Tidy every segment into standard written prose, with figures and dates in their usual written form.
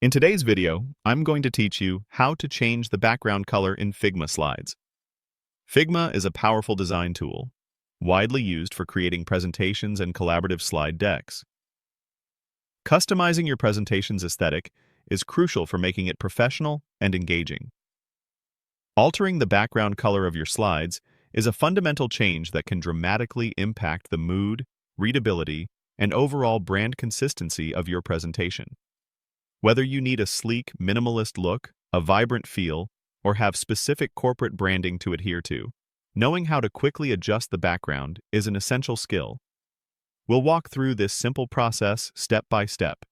In today's video, I'm going to teach you how to change the background color in Figma slides. Figma is a powerful design tool, widely used for creating presentations and collaborative slide decks. Customizing your presentation's aesthetic is crucial for making it professional and engaging. Altering the background color of your slides is a fundamental change that can dramatically impact the mood, readability, and overall brand consistency of your presentation. Whether you need a sleek, minimalist look, a vibrant feel, or have specific corporate branding to adhere to, knowing how to quickly adjust the background is an essential skill. We'll walk through this simple process step by step,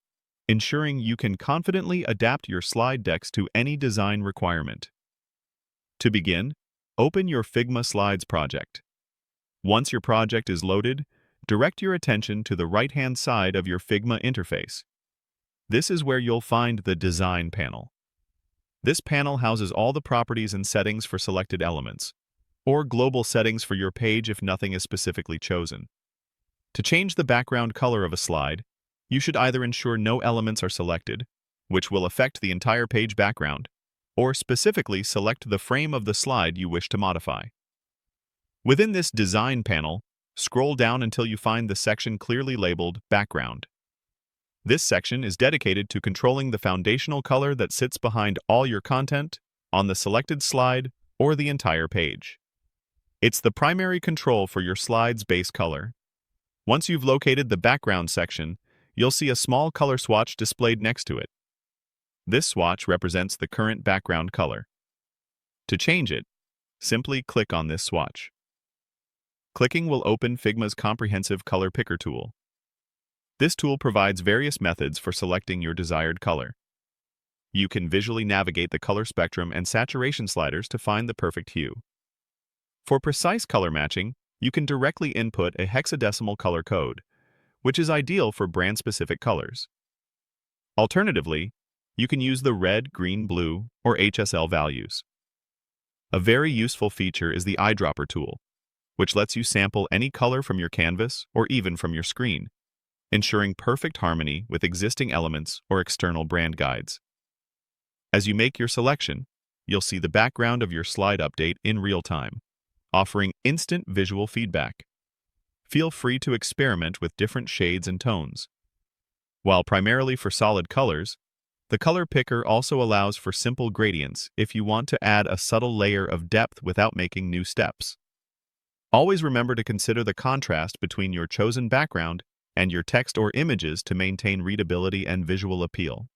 ensuring you can confidently adapt your slide decks to any design requirement. To begin, open your Figma Slides project. Once your project is loaded, direct your attention to the right-hand side of your Figma interface. This is where you'll find the Design panel. This panel houses all the properties and settings for selected elements, or global settings for your page if nothing is specifically chosen. To change the background color of a slide, you should either ensure no elements are selected, which will affect the entire page background, or specifically select the frame of the slide you wish to modify. Within this Design panel, scroll down until you find the section clearly labeled Background. This section is dedicated to controlling the foundational color that sits behind all your content, on the selected slide, or the entire page. It's the primary control for your slide's base color. Once you've located the background section, you'll see a small color swatch displayed next to it. This swatch represents the current background color. To change it, simply click on this swatch. Clicking will open Figma's comprehensive color picker tool. This tool provides various methods for selecting your desired color. You can visually navigate the color spectrum and saturation sliders to find the perfect hue. For precise color matching, you can directly input a hexadecimal color code, which is ideal for brand-specific colors. Alternatively, you can use the red, green, blue, or HSL values. A very useful feature is the Eyedropper tool, which lets you sample any color from your canvas or even from your screen, ensuring perfect harmony with existing elements or external brand guides. As you make your selection, you'll see the background of your slide update in real time, offering instant visual feedback. Feel free to experiment with different shades and tones. While primarily for solid colors, the color picker also allows for simple gradients if you want to add a subtle layer of depth without making new steps. Always remember to consider the contrast between your chosen background and your text or images to maintain readability and visual appeal.